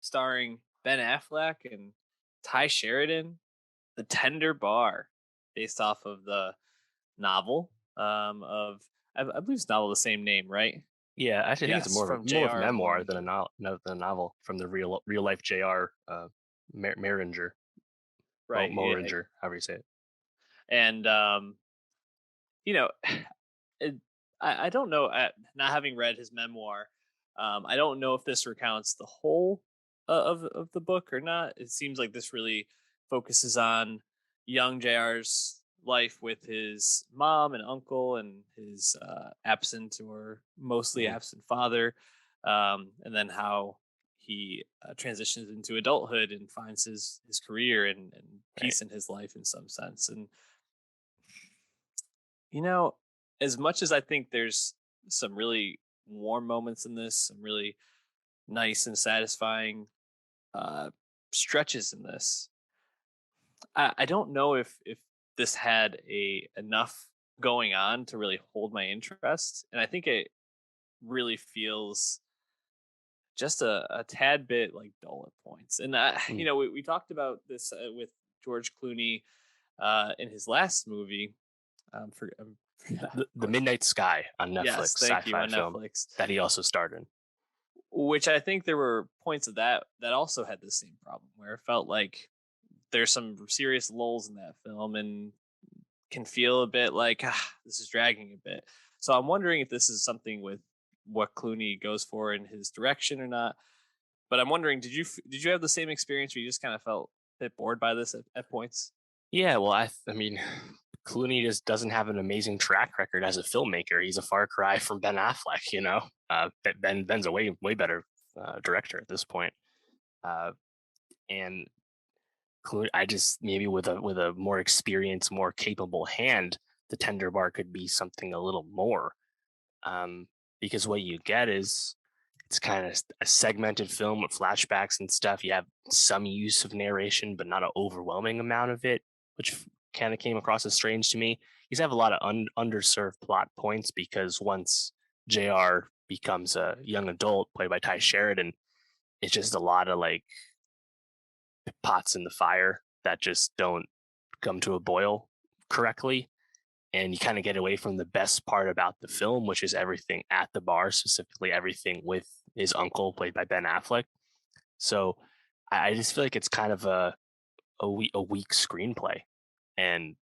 starring Ben Affleck and Ty Sheridan, The Tender Bar, based off of the novel of I believe it's novel the same name, right? Yeah, actually, I think it's Yes, more of from more of a J.R. memoir than Moringer. than a novel from the real life J.R. Maringer, Right. Yeah. Moringer, however you say it. And you know, it, I don't know. Not having read his memoir, I don't know if this recounts the whole of the book or not. It seems like this really focuses on young JR's life with his mom and uncle and his absent or mostly Mhm. absent father, and then how he transitions into adulthood and finds his career and Right. peace in his life in some sense. And you know, as much as I think there's some really warm moments in this, some really nice and satisfying uh, stretches in this, I don't know if this had a enough going on to really hold my interest, and I think it really feels just a tad bit like dull at points. And Mm. we talked about this with George Clooney in his last movie. Of The course, Midnight Sky on yes, Netflix, thank you sci-fi on film Netflix. that he also starred in. Which I think there were points of that also had the same problem where it felt like there's some serious lulls in that film and can feel a bit like this is dragging a bit. So I'm wondering if this is something with what Clooney goes for in his direction or not. But I'm wondering, did you have the same experience where you just kind of felt a bit bored by this at points? Yeah, well, I mean, Clooney just doesn't have an amazing track record as a filmmaker. He's a far cry from Ben Affleck, you know. Ben's a way better director at this point. Uh, and I just maybe with a more experienced, more capable hand, the Tender Bar could be something a little more. Um, because what you get is it's kind of a segmented film with flashbacks and stuff. You have some use of narration, but not an overwhelming amount of it, which kind of came across as strange to me. You have a lot of underserved plot points because once JR becomes a young adult, played by Ty Sheridan, it's just a lot of like pots in the fire that just don't come to a boil correctly. And you kind of get away from the best part about the film, which is everything at the bar, specifically everything with his uncle, played by Ben Affleck. So I just feel like it's kind of a weak screenplay, and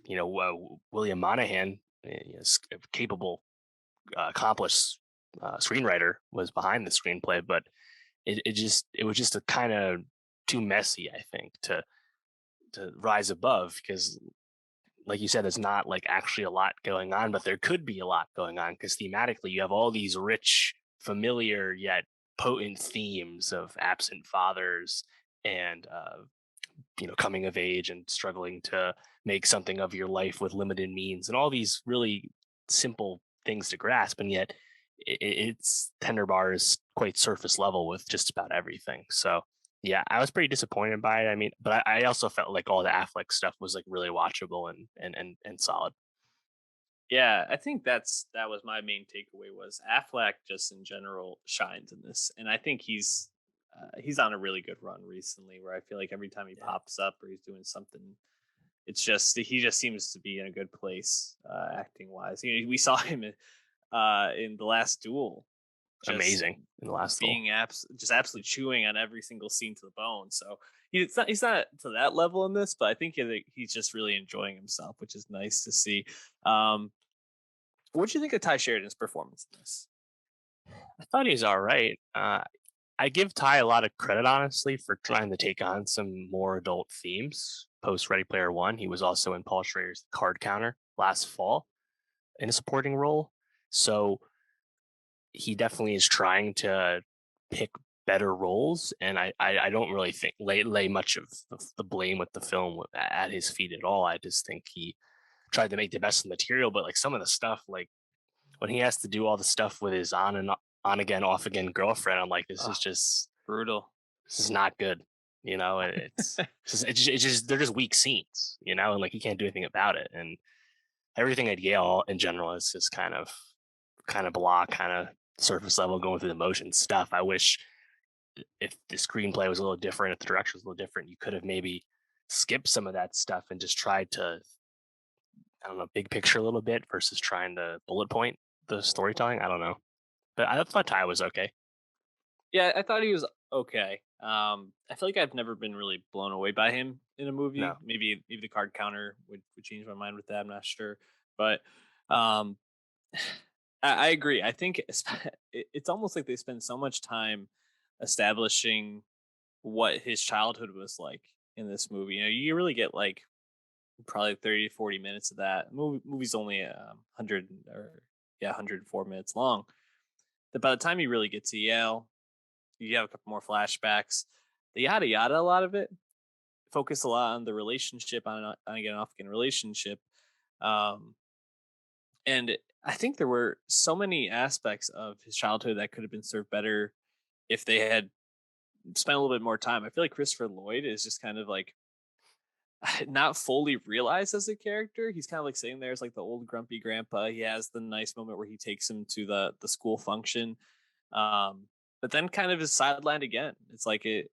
William Monahan, is a capable, accomplished screenwriter, was behind the screenplay, but it was just a kind of too messy, I think, to rise above because like you said, there's not like actually a lot going on, but there could be a lot going on because thematically you have all these rich, familiar yet potent themes of absent fathers and coming of age and struggling to make something of your life with limited means and all these really simple things to grasp, and yet it's Tender Bar is quite surface level with just about everything. So yeah, I was pretty disappointed by it. I mean, but I also felt like all the Affleck stuff was like really watchable and solid. Yeah, I think that was my main takeaway was Affleck just in general shines in this, and I think he's on a really good run recently. Where I feel like every time he Yeah, pops up or he's doing something, it's just he just seems to be in a good place acting wise. We saw him in the last duel, just amazing in the last duel. being just absolutely chewing on every single scene to the bone. So he's not to that level in this, but I think he's just really enjoying himself, which is nice to see. Um, what do you think of Ty Sheridan's performance in this? I thought he was all right. I give Ty a lot of credit, honestly, for trying to take on some more adult themes. Post Ready Player One, he was also in Paul Schrader's Card Counter last fall in a supporting role. So he definitely is trying to pick better roles, and I don't really think lay much of the blame with the film at his feet at all. I just think he tried to make the best of the material, but like some of the stuff, like when he has to do all the stuff with his on again off again girlfriend, I'm like, Oh, brutal. this is not good. It's just they're just weak scenes, and like he can't do anything about it. And everything at Yale in general is just kind of blah, kind of surface level, going through the motion stuff. I wish if the screenplay was a little different, if the direction was a little different, you could have maybe skipped some of that stuff and just tried to, I don't know, big picture a little bit versus trying to bullet point the storytelling. I don't know, but I thought Ty was okay. Yeah, I thought he was okay. I feel like I've never been really blown away by him in a movie. No, Maybe the card counter would change my mind with that. I'm not sure, but um, I agree. I think it's almost like they spend so much time establishing what his childhood was like in this movie. You know, you really get like probably 30 to 40 minutes of that. Movie's only 100 or yeah 104 minutes long. That by the time you really get to Yale, you have a couple more flashbacks. The yada yada, a lot of it focus a lot on the relationship, on again off again relationship, um, and I think there were so many aspects of his childhood that could have been served better if they had spent a little bit more time. I feel like Christopher Lloyd is just kind of like not fully realized as a character. He's kind of like sitting there as like the old grumpy grandpa. He has the nice moment where he takes him to the school function, um, but then kind of is sidelined again. It's like it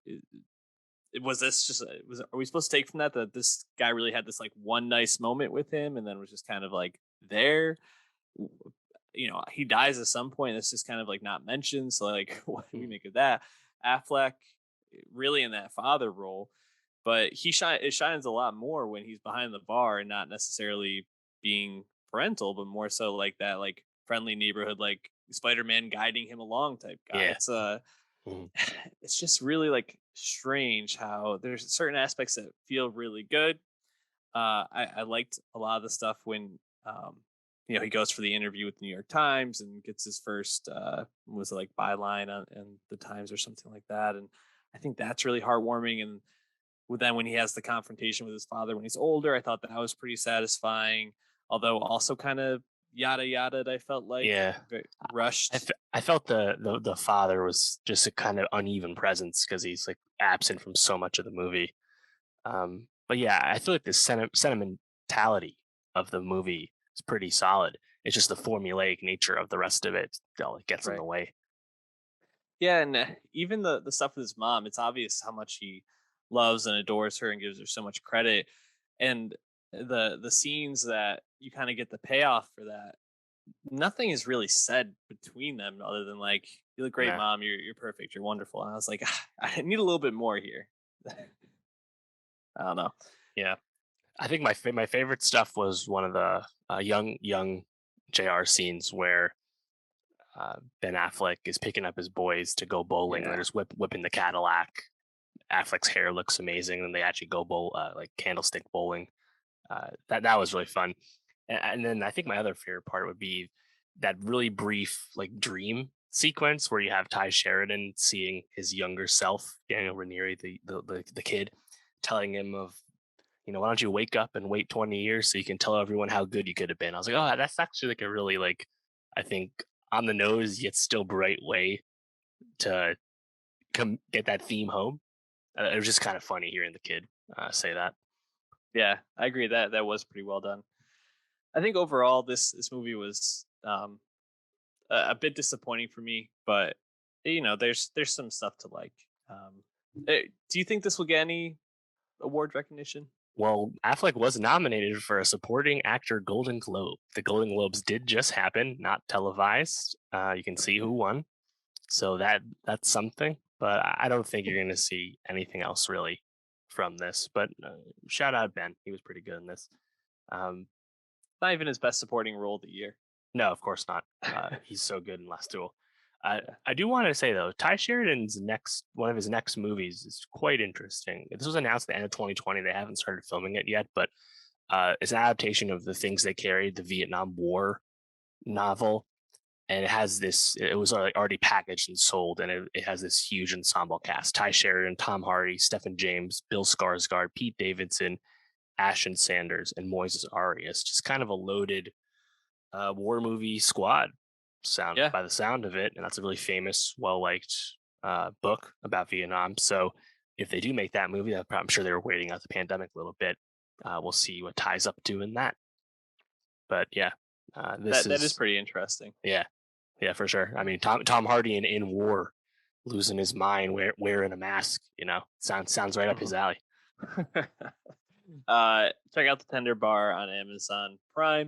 was this just was are we supposed to take from that that this guy really had this like one nice moment with him and then was just kind of like there. You know, he dies at some point. It's just kind of like not mentioned. So like, what do we mm, make of that? Affleck really in that father role, but it shines a lot more when he's behind the bar and not necessarily being parental, but more so like that like friendly neighborhood like Spider-Man guiding him along type guy. yeah, mhm, It's just really like strange how there's certain aspects that feel really good. I liked a lot of the stuff when you know he goes for the interview with the New York Times and gets his first was it like byline on and the Times or something like that, and I think that's really heartwarming. And then when he has the confrontation with his father when he's older, I thought that was pretty satisfying, although also kind of yada yada. I felt like yeah. rushed. I felt the father was just a kind of uneven presence because he's like absent from so much of the movie. But yeah, I feel like the sentimentality of the movie is pretty solid. It's just the formulaic nature of the rest of it that gets in the Right. way. Yeah, and even the stuff with his mom, it's obvious how much he loves and adores her and gives her so much credit. And the scenes that you kind of get the payoff for that, nothing is really said between them other than like, "You look great, Yeah, mom. You're perfect. You're wonderful." And I was like, I need a little bit more here. I don't know. yeah. I think my favorite stuff was one of the young Jr. scenes where Ben Affleck is picking up his boys to go bowling, and they're Yeah, just whipping the Cadillac. Affleck's hair looks amazing, and they actually go like candlestick bowling. That was really fun. And then I think my other favorite part would be that really brief like dream sequence where you have Ty Sheridan seeing his younger self, Daniel Ranieri, the kid, telling him of, why don't you wake up and wait 20 years so you can tell everyone how good you could have been. I was like, oh, that's actually like a really like, I think, on the nose yet still bright way to come get that theme home. It was just kind of funny hearing the kid say that. yeah, I agree that that was pretty well done. I think overall this movie was a bit disappointing for me, but you know, there's some stuff to like. Do you think this will get any award recognition? Well, Affleck was nominated for a supporting actor Golden Globe. The Golden Globes did just happen, not televised. You can see who won, so that's something. But I don't think you're going to see anything else really from this. But shout out Ben, he was pretty good in this. Um, Not even his best supporting role of the year. no, of course not. He's so good in Last Duel. Yeah. I do want to say though, Ty Sheridan's next one of his next movies is quite interesting. This was announced at the end of 2020. They haven't started filming it yet, but it's an adaptation of The Things They Carried, the Vietnam War novel, and it has this. It was already packaged and sold, and it has this huge ensemble cast: Ty Sheridan, Tom Hardy, Stephen James, Bill Skarsgård, Pete Davidson, Ashton Sanders, and Moises Arias. Just kind of a loaded war movie squad sound Yeah. by the sound of it, and that's a really famous, well liked book about Vietnam. So if they do make that movie, I'm sure they were waiting out the pandemic a little bit. We'll see what ties up to in that. But yeah, this That is is pretty interesting. yeah, yeah for sure. I mean, Tom Hardy in War losing his mind, wearing a mask. Sounds right up his Mhm. alley. Check out the Tender Bar on Amazon Prime.